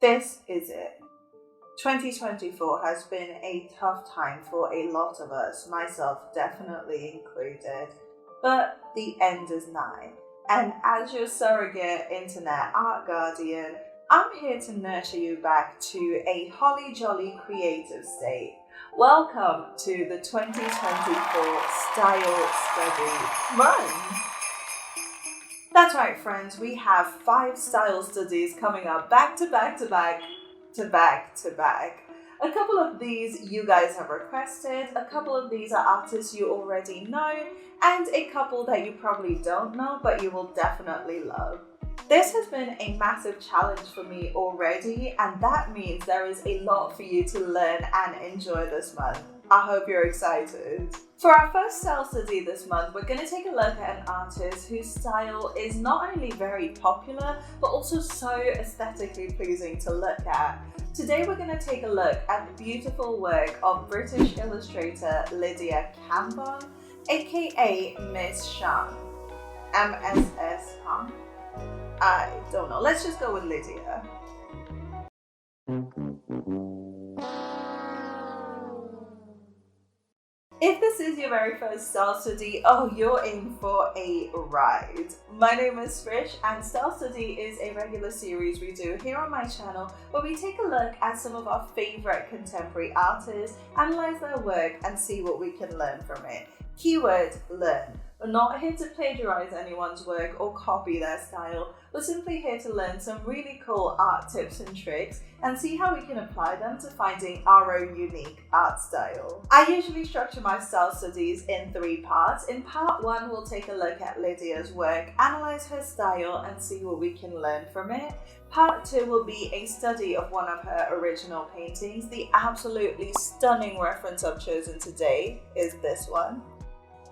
This is it. 2024 has been a tough time for a lot of us, myself definitely included, but the end is nigh. And as your surrogate internet art guardian, I'm here to nurture you back to a holly jolly creative state. Welcome to the 2024 Style Study Month. That's right, friends, we have 5 style studies coming up back to back to back to back to back. A couple of these you guys have requested, a couple of these are artists you already know, and a couple that you probably don't know but you will definitely love. This has been a massive challenge for me already, and that means there is a lot for you to learn and enjoy this month. I hope you're excited. For our first style study this month, we're going to take a look at an artist whose style is not only very popular, but also so aesthetically pleasing to look at. Today we're going to take a look at the beautiful work of British illustrator Lidia Cambon, aka Msshanh. Msshanh? I don't know. Let's just go with Lidia. If this is your very first style study, you're in for a ride. My name is Srish, and Style Study is a regular series we do here on my channel where we take a look at some of our favorite contemporary artists, analyze their work, and see what we can learn from it. Keyword, learn. We're not here to plagiarize anyone's work or copy their style. We're simply here to learn some really cool art tips and tricks and see how we can apply them to finding our own unique art style. I usually structure my style studies in 3 parts. In part 1, we'll take a look at Lidia's work, analyze her style, and see what we can learn from it. Part 2 will be a study of one of her original paintings. The absolutely stunning reference I've chosen today is this one.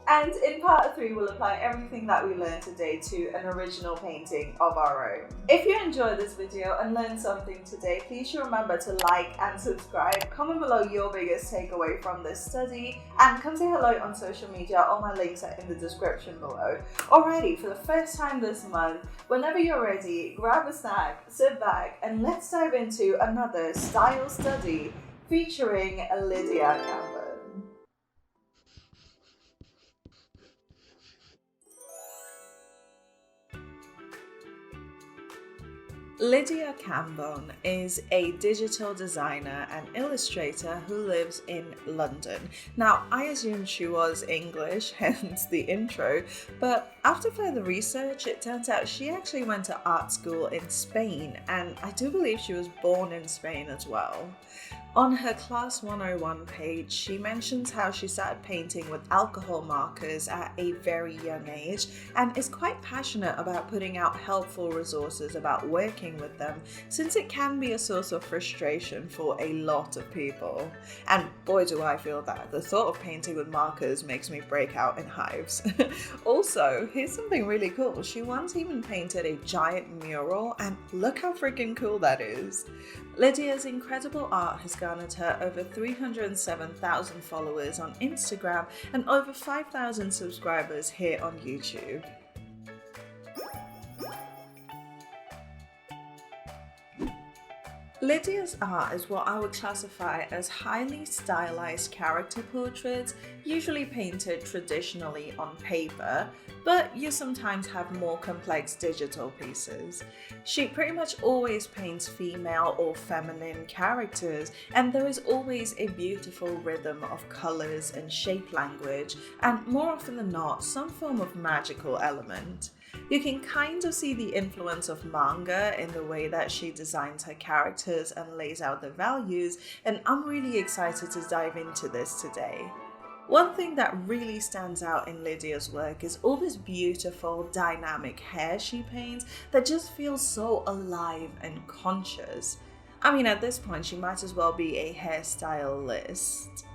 And in part 3, we'll apply everything that we learned today to an original painting of our own. If you enjoyed this video and learned something today, please remember to like and subscribe. Comment below your biggest takeaway from this study, and come say hello on social media. All my links are in the description below. Alrighty, for the first time this month, whenever you're ready, grab a snack, sit back, and let's dive into another style study featuring Lidia Cambon. Lidia Cambon is a digital designer and illustrator who lives in London. Now, I assumed she was English, hence the intro, but after further research, it turns out she actually went to art school in Spain, and I do believe she was born in Spain as well. On her Class 101 page, she mentions how she started painting with alcohol markers at a very young age and is quite passionate about putting out helpful resources about working with them, since it can be a source of frustration for a lot of people. And boy do I feel that. The thought of painting with markers makes me break out in hives. Also, here's something really cool. She once even painted a giant mural, and look how freaking cool that is. Lidia's incredible art has garnered her over 307,000 followers on Instagram and over 5,000 subscribers here on YouTube. Lidia's art is what I would classify as highly stylized character portraits, usually painted traditionally on paper, but you sometimes have more complex digital pieces. She pretty much always paints female or feminine characters, and there is always a beautiful rhythm of colors and shape language, and more often than not, some form of magical element. You can kind of see the influence of manga in the way that she designs her characters and lays out their values, and I'm really excited to dive into this today. One thing that really stands out in Lidia's work is all this beautiful, dynamic hair she paints that just feels so alive and conscious. I mean, at this point, she might as well be a hairstylist.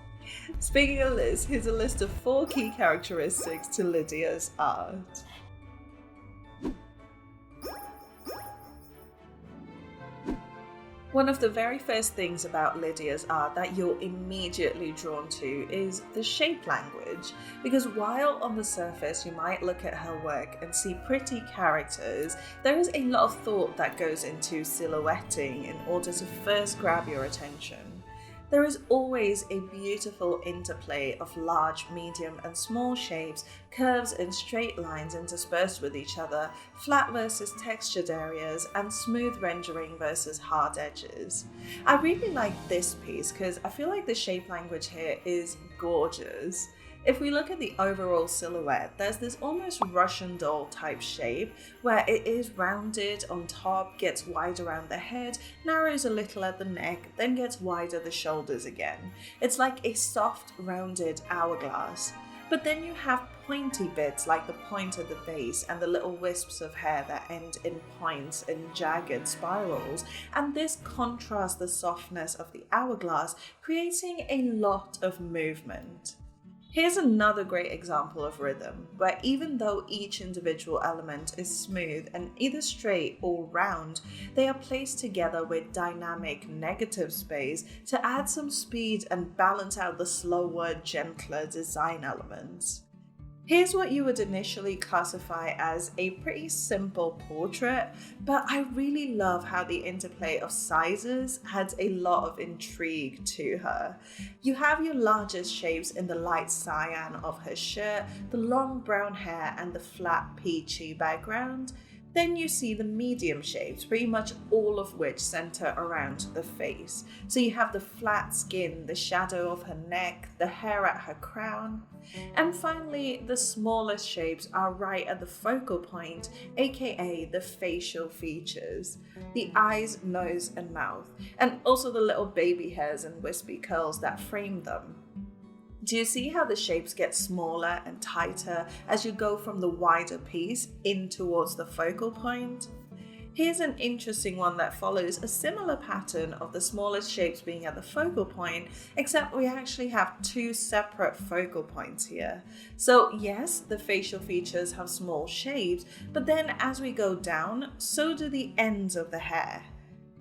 Speaking of lists, here's a list of 4 key characteristics to Lidia's art. One of the very first things about Lydia's art that you're immediately drawn to is the shape language, because while on the surface you might look at her work and see pretty characters, there is a lot of thought that goes into silhouetting in order to first grab your attention. There is always a beautiful interplay of large, medium and small shapes, curves and straight lines interspersed with each other, flat versus textured areas, and smooth rendering versus hard edges. I really like this piece because I feel like the shape language here is gorgeous. If we look at the overall silhouette, there's this almost Russian doll type shape where it is rounded on top, gets wide around the head, narrows a little at the neck, then gets wider the shoulders again. It's like a soft, rounded hourglass. But then you have pointy bits like the point at the base and the little wisps of hair that end in points and jagged spirals, and this contrasts the softness of the hourglass, creating a lot of movement. Here's another great example of rhythm, where even though each individual element is smooth and either straight or round, they are placed together with dynamic negative space to add some speed and balance out the slower, gentler design elements. Here's what you would initially classify as a pretty simple portrait, but I really love how the interplay of sizes adds a lot of intrigue to her. You have your largest shapes in the light cyan of her shirt, the long brown hair and the flat peachy background. Then you see the medium shapes, pretty much all of which center around the face. So you have the flat skin, the shadow of her neck, the hair at her crown. And finally, the smallest shapes are right at the focal point, aka the facial features. The eyes, nose and mouth, and also the little baby hairs and wispy curls that frame them. Do you see how the shapes get smaller and tighter as you go from the wider piece in towards the focal point? Here's an interesting one that follows a similar pattern of the smallest shapes being at the focal point, except we actually have two separate focal points here. So yes, the facial features have small shapes, but then as we go down, so do the ends of the hair.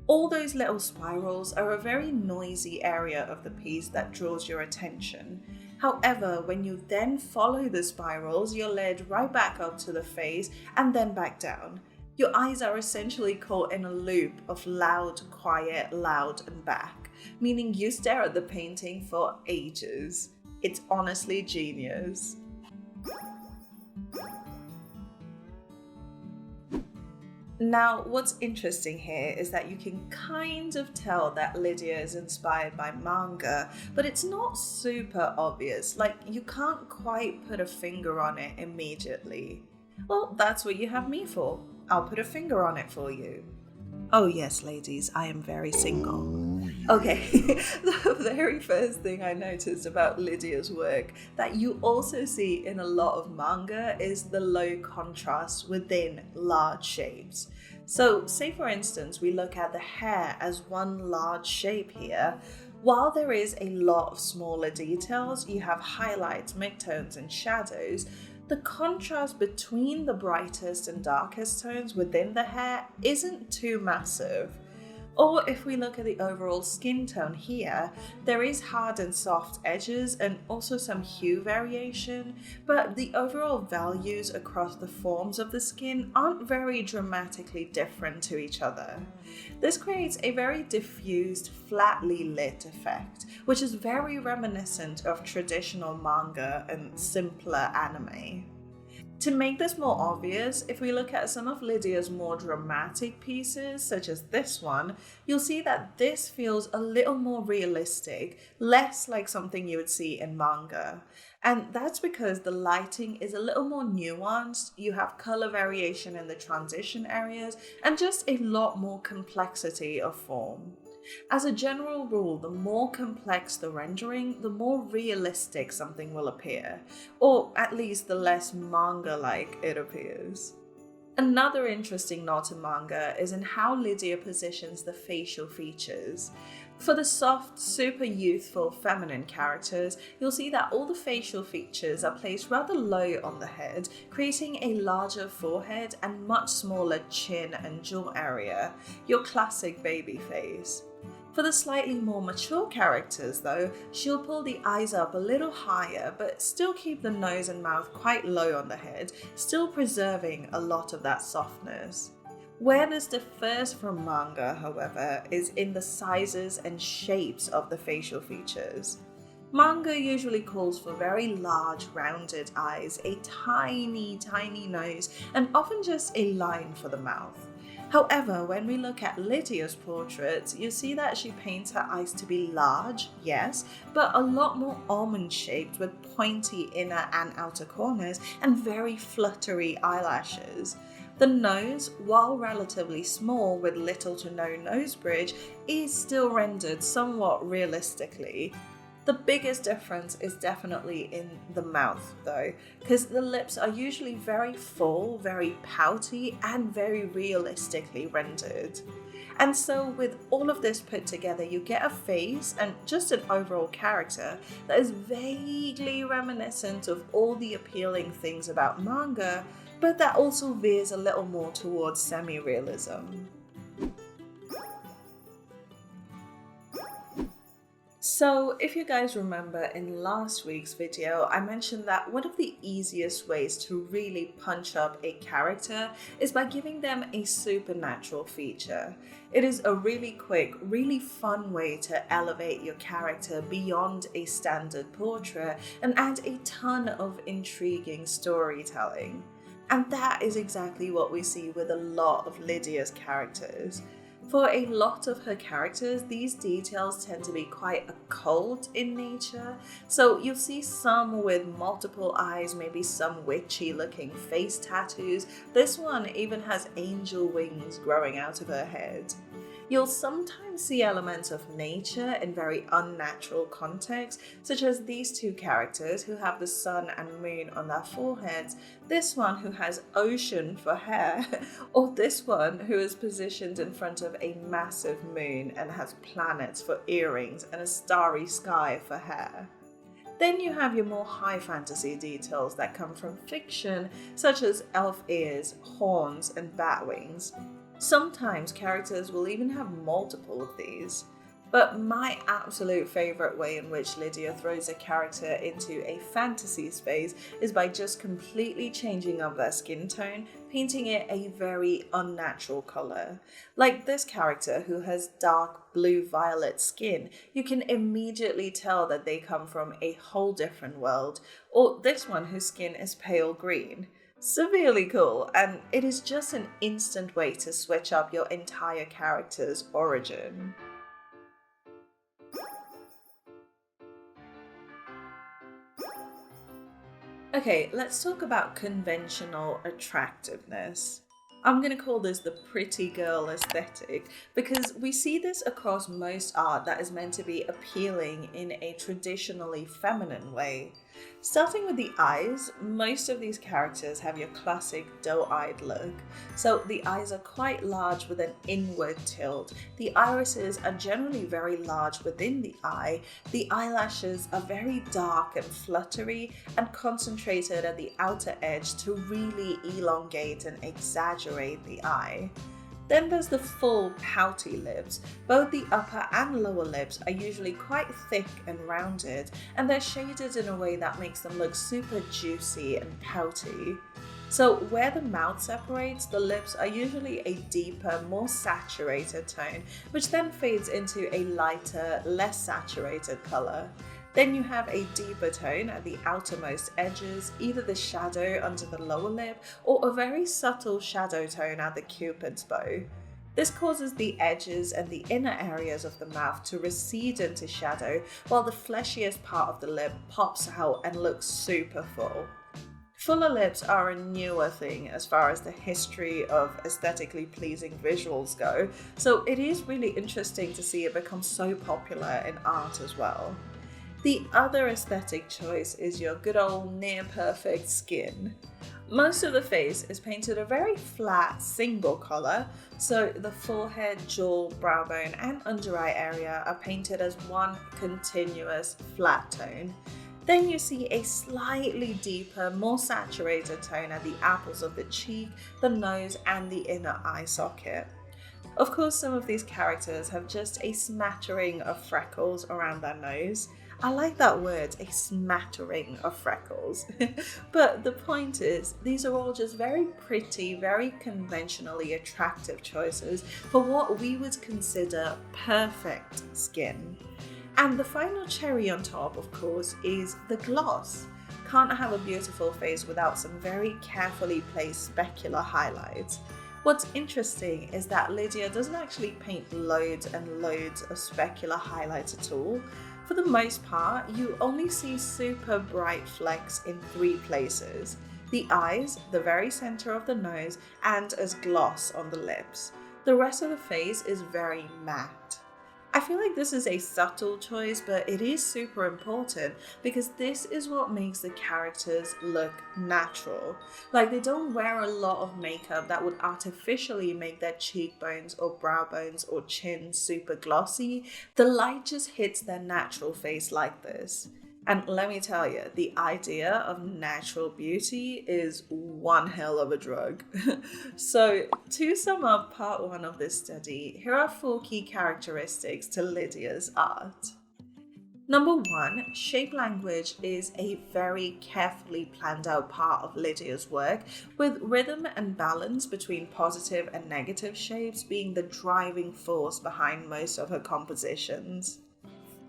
All those little spirals are a very noisy area of the piece that draws your attention. However, when you then follow the spirals, you're led right back up to the face and then back down. Your eyes are essentially caught in a loop of loud, quiet, loud and back, meaning you stare at the painting for ages. It's honestly genius. Now, what's interesting here is that you can kind of tell that Lidia is inspired by manga, but it's not super obvious, like you can't quite put a finger on it immediately. Well, that's what you have me for. I'll put a finger on it for you. Oh yes, ladies, I am very single. Okay, the very first thing I noticed about Lydia's work that you also see in a lot of manga is the low contrast within large shapes. So say for instance, we look at the hair as one large shape here. While there is a lot of smaller details, you have highlights, midtones and shadows, the contrast between the brightest and darkest tones within the hair isn't too massive. Or if we look at the overall skin tone here, there is hard and soft edges and also some hue variation, but the overall values across the forms of the skin aren't very dramatically different to each other. This creates a very diffused, flatly lit effect, which is very reminiscent of traditional manga and simpler anime. To make this more obvious, if we look at some of Lydia's more dramatic pieces, such as this one, you'll see that this feels a little more realistic, less like something you would see in manga. And that's because the lighting is a little more nuanced, you have color variation in the transition areas, and just a lot more complexity of form. As a general rule, the more complex the rendering, the more realistic something will appear, or at least the less manga-like it appears. Another interesting nod to manga is in how Lidia positions the facial features. For the soft, super youthful feminine characters, you'll see that all the facial features are placed rather low on the head, creating a larger forehead and much smaller chin and jaw area, your classic baby face. For the slightly more mature characters though, she'll pull the eyes up a little higher but still keep the nose and mouth quite low on the head, still preserving a lot of that softness. Where this differs from manga, however, is in the sizes and shapes of the facial features. Manga usually calls for very large rounded eyes, a tiny nose, and often just a line for the mouth. However, when we look at Lydia's portraits, you see that she paints her eyes to be large, yes, but a lot more almond-shaped with pointy inner and outer corners and very fluttery eyelashes. The nose, while relatively small with little to no nose bridge, is still rendered somewhat realistically. The biggest difference is definitely in the mouth though, because the lips are usually very full, very pouty, and very realistically rendered. And so with all of this put together, you get a face and just an overall character that is vaguely reminiscent of all the appealing things about manga, but that also veers a little more towards semi-realism. So if you guys remember in last week's video, I mentioned that one of the easiest ways to really punch up a character is by giving them a supernatural feature. It is a really quick, really fun way to elevate your character beyond a standard portrait and add a ton of intriguing storytelling. And that is exactly what we see with a lot of Lydia's characters. For a lot of her characters, these details tend to be quite occult in nature, so you'll see some with multiple eyes, maybe some witchy looking face tattoos. This one even has angel wings growing out of her head. You'll sometimes see elements of nature in very unnatural contexts, such as these two characters who have the sun and moon on their foreheads, this one who has ocean for hair, or this one who is positioned in front of a massive moon and has planets for earrings and a starry sky for hair. Then you have your more high fantasy details that come from fiction, such as elf ears, horns, and bat wings. Sometimes characters will even have multiple of these, but my absolute favourite way in which Lidia throws a character into a fantasy space is by just completely changing up their skin tone, painting it a very unnatural colour. Like this character who has dark blue-violet skin, you can immediately tell that they come from a whole different world, or this one whose skin is pale green. Severely cool, and it is just an instant way to switch up your entire character's origin. Okay, let's talk about conventional attractiveness. I'm going to call this the pretty girl aesthetic because we see this across most art that is meant to be appealing in a traditionally feminine way. Starting with the eyes, most of these characters have your classic doe-eyed look. So the eyes are quite large with an inward tilt. The irises are generally very large within the eye. The eyelashes are very dark and fluttery and concentrated at the outer edge to really elongate and exaggerate the eye. Then there's the full pouty lips. Both the upper and lower lips are usually quite thick and rounded, and they're shaded in a way that makes them look super juicy and pouty. So where the mouth separates, the lips are usually a deeper, more saturated tone, which then fades into a lighter, less saturated color. Then you have a deeper tone at the outermost edges, either the shadow under the lower lip or a very subtle shadow tone at the cupid's bow. This causes the edges and the inner areas of the mouth to recede into shadow, while the fleshiest part of the lip pops out and looks super full. Fuller lips are a newer thing as far as the history of aesthetically pleasing visuals go, so it is really interesting to see it become so popular in art as well. The other aesthetic choice is your good old near perfect skin. Most of the face is painted a very flat single colour, so the forehead, jaw, brow bone and under eye area are painted as one continuous flat tone. Then you see a slightly deeper, more saturated tone at the apples of the cheek, the nose and the inner eye socket. Of course, some of these characters have just a smattering of freckles around their nose. I like that word, a smattering of freckles. But the point is, these are all just very pretty, very conventionally attractive choices for what we would consider perfect skin. And the final cherry on top, of course, is the gloss. Can't have a beautiful face without some very carefully placed specular highlights. What's interesting is that Lidia doesn't actually paint loads and loads of specular highlights at all. For the most part, you only see super bright flecks in 3 places: the eyes, the very center of the nose, and as gloss on the lips. The rest of the face is very matte. I feel like this is a subtle choice, but it is super important because this is what makes the characters look natural. Like, they don't wear a lot of makeup that would artificially make their cheekbones or brow bones or chin super glossy. The light just hits their natural face like this. And let me tell you, the idea of natural beauty is one hell of a drug. So, to sum up part 1 of this study, here are 4 key characteristics to Lidia's art. Number 1, shape language is a very carefully planned out part of Lidia's work, with rhythm and balance between positive and negative shapes being the driving force behind most of her compositions.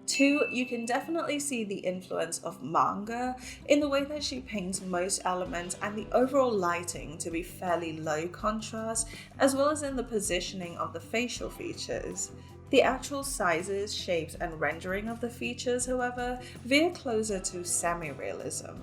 2, you can definitely see the influence of manga in the way that she paints most elements and the overall lighting to be fairly low contrast, as well as in the positioning of the facial features. The actual sizes, shapes and rendering of the features, however, veer closer to semi-realism.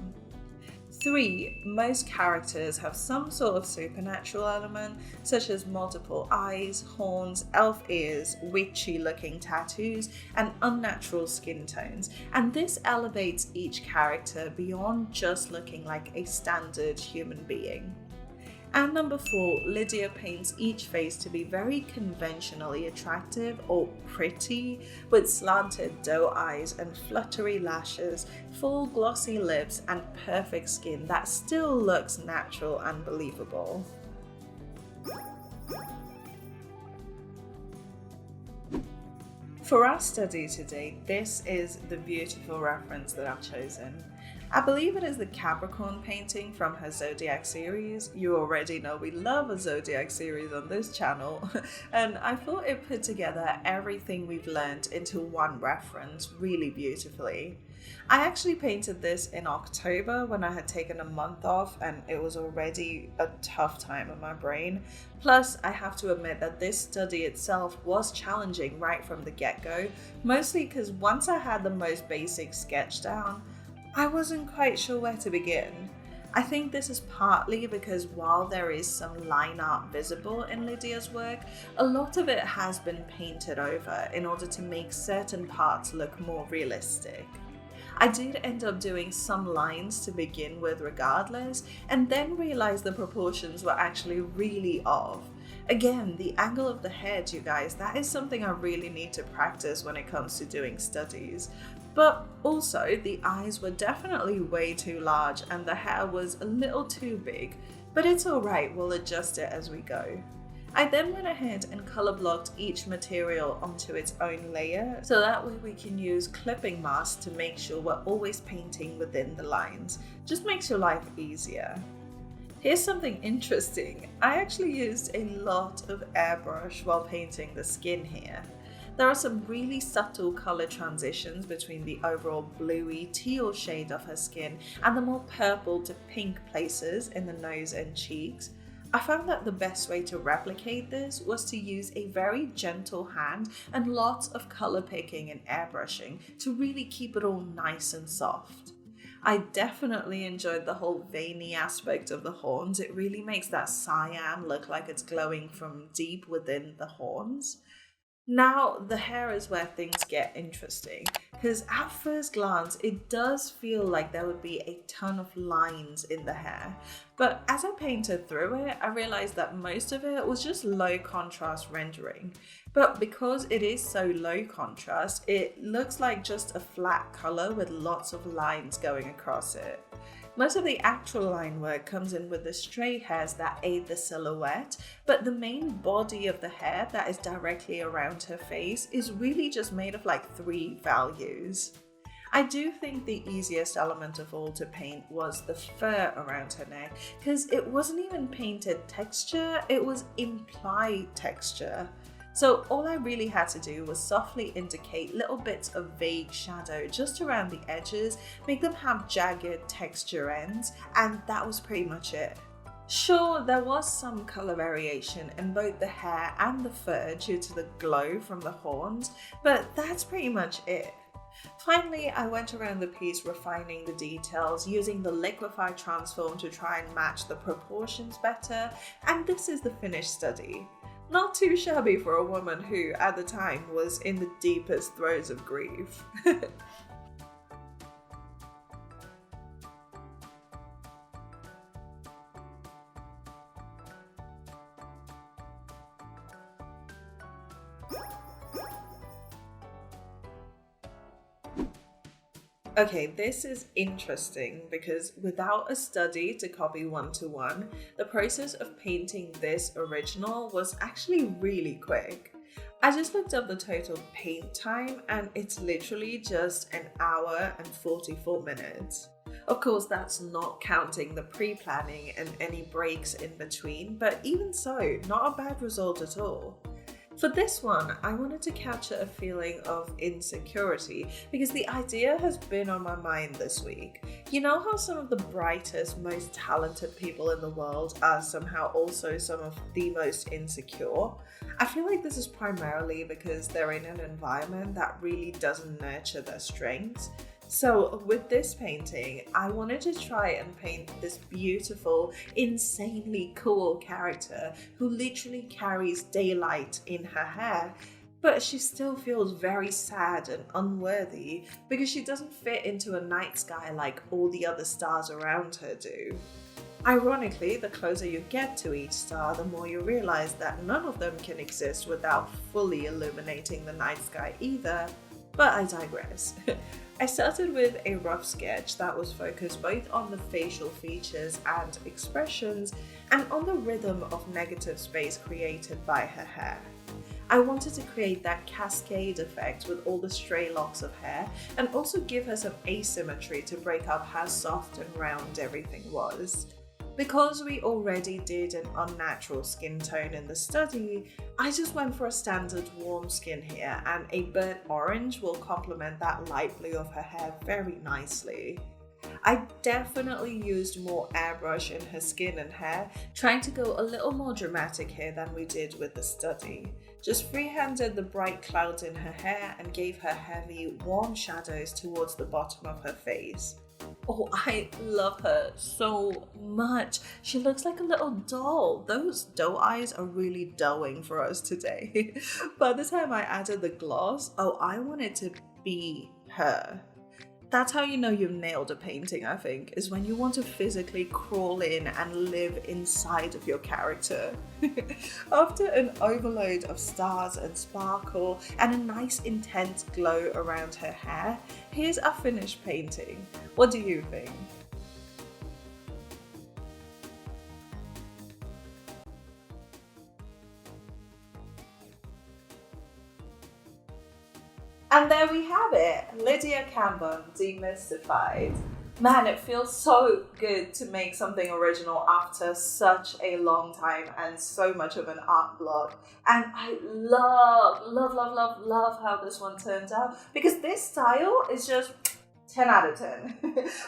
3, most characters have some sort of supernatural element, such as multiple eyes, horns, elf ears, witchy looking tattoos, and unnatural skin tones, and this elevates each character beyond just looking like a standard human being. And number 4, Lidia paints each face to be very conventionally attractive or pretty, with slanted doe eyes and fluttery lashes, full glossy lips, and perfect skin that still looks natural and believable. For our study today, this is the beautiful reference that I've chosen. I believe it is the Capricorn painting from her Zodiac series. You already know we love a Zodiac series on this channel, and I thought it put together everything we've learned into one reference really beautifully. I actually painted this in October when I had taken a month off, and it was already a tough time in my brain. Plus, I have to admit that this study itself was challenging right from the get-go, mostly because once I had the most basic sketch down, I wasn't quite sure where to begin. I think this is partly because while there is some line art visible in Lidia's work, a lot of it has been painted over in order to make certain parts look more realistic. I did end up doing some lines to begin with regardless, and then realized the proportions were actually really off. Again, the angle of the head, you guys, that is something I really need to practice when it comes to doing studies. But also, the eyes were definitely way too large and the hair was a little too big, but it's alright, we'll adjust it as we go. I then went ahead and color blocked each material onto its own layer, so that way we can use clipping masks to make sure we're always painting within the lines. Just makes your life easier. Here's something interesting. I actually used a lot of airbrush while painting the skin here. There are some really subtle color transitions between the overall bluey teal shade of her skin and the more purple to pink places in the nose and cheeks. I found that the best way to replicate this was to use a very gentle hand and lots of color picking and airbrushing to really keep it all nice and soft. I definitely enjoyed the whole veiny aspect of the horns. It really makes that cyan look like it's glowing from deep within the horns. Now, the hair is where things get interesting, because at first glance, it does feel like there would be a ton of lines in the hair. But as I painted through it, I realized that most of it was just low contrast rendering. But because it is so low contrast, it looks like just a flat color with lots of lines going across it. Most of the actual line work comes in with the stray hairs that aid the silhouette, but the main body of the hair that is directly around her face is really just made of like 3 values. I do think the easiest element of all to paint was the fur around her neck, because it wasn't even painted texture, it was implied texture. So all I really had to do was softly indicate little bits of vague shadow just around the edges, make them have jagged texture ends, and that was pretty much it. Sure, there was some colour variation in both the hair and the fur due to the glow from the horns, but that's pretty much it. Finally, I went around the piece refining the details, using the liquefied transform to try and match the proportions better, and this is the finished study. Not too shabby for a woman who, at the time, was in the deepest throes of grief. Okay, this is interesting because without a study to copy one-to-one, the process of painting this original was actually really quick. I just looked up the total paint time and it's literally just 1 hour and 44 minutes. Of course, that's not counting the pre-planning and any breaks in between, but even so, not a bad result at all. For this one, I wanted to capture a feeling of insecurity because the idea has been on my mind this week. You know how some of the brightest, most talented people in the world are somehow also some of the most insecure? I feel like this is primarily because they're in an environment that really doesn't nurture their strengths. So with this painting, I wanted to try and paint this beautiful, insanely cool character who literally carries daylight in her hair, but she still feels very sad and unworthy because she doesn't fit into a night sky like all the other stars around her do. Ironically, the closer you get to each star, the more you realize that none of them can exist without fully illuminating the night sky either, but I digress. I started with a rough sketch that was focused both on the facial features and expressions and on the rhythm of negative space created by her hair. I wanted to create that cascade effect with all the stray locks of hair and also give her some asymmetry to break up how soft and round everything was. Because we already did an unnatural skin tone in the study, I just went for a standard warm skin here, and a burnt orange will complement that light blue of her hair very nicely. I definitely used more airbrush in her skin and hair, trying to go a little more dramatic here than we did with the study. Just freehanded the bright clouds in her hair and gave her heavy, warm shadows towards the bottom of her face. Oh, I love her so much. She looks like a little doll. Those doe eyes are really doeing for us today. By the time I added the gloss, I wanted to be her. That's how you know you've nailed a painting, I think, is when you want to physically crawl in and live inside of your character. After an overload of stars and sparkle and a nice intense glow around her hair, here's our finished painting. What do you think? And there we have it, Lidia Cambon demystified. Man, it feels so good to make something original after such a long time and so much of an art block. And I love how this one turned out because this style is just 10 out of 10.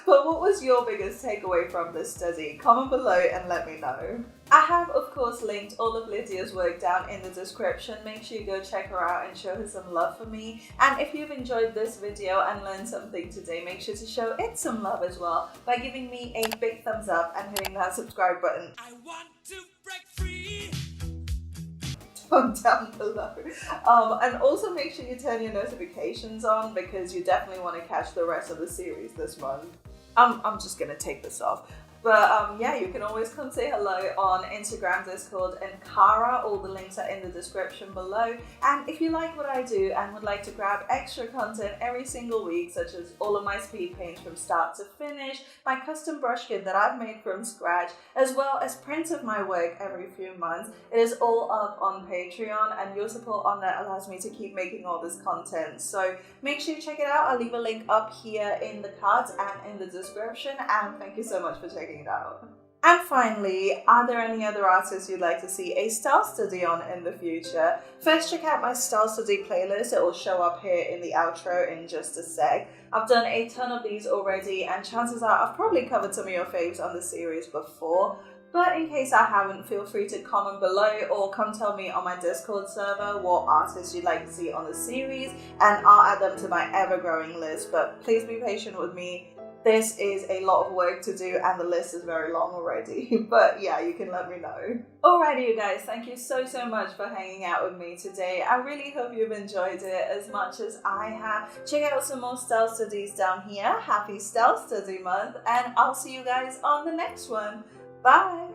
But what was your biggest takeaway from this study? Comment below and let me know. I have, of course, linked all of Lydia's work down in the description. Make sure you go check her out and show her some love for me. And if you've enjoyed this video and learned something today, make sure to show it some love as well by giving me a big thumbs up and hitting that subscribe button. I want to break free. from down below. And also make sure you turn your notifications on because you definitely want to catch the rest of the series this month. I'm just gonna take this off. But yeah, you can always come say hello on Instagram, Discord, and Kara. All the links are in the description below. And if you like what I do and would like to grab extra content every single week, such as all of my speed paints from start to finish, my custom brush kit that I've made from scratch, as well as prints of my work every few months, it is all up on Patreon, and your support on that allows me to keep making all this content. So make sure you check it out. I'll leave a link up here in the cards and in the description. And thank you so much for checking it out. And finally, are there any other artists you'd like to see a style study on in the future? First, check out my style study playlist. It will show up here in the outro in just a sec. I've done a ton of these already, and chances are I've probably covered some of your faves on the series before. But in case I haven't, feel free to comment below or come tell me on my Discord server what artists you'd like to see on the series, and I'll add them to my ever-growing list. But please be patient with me. This is a lot of work to do and the list is very long already, but yeah, you can let me know. Alrighty you guys, thank you so much for hanging out with me today. I really hope you've enjoyed it as much as I have. Check out some more style studies down here. Happy Style Study Month, and I'll see you guys on the next one. Bye!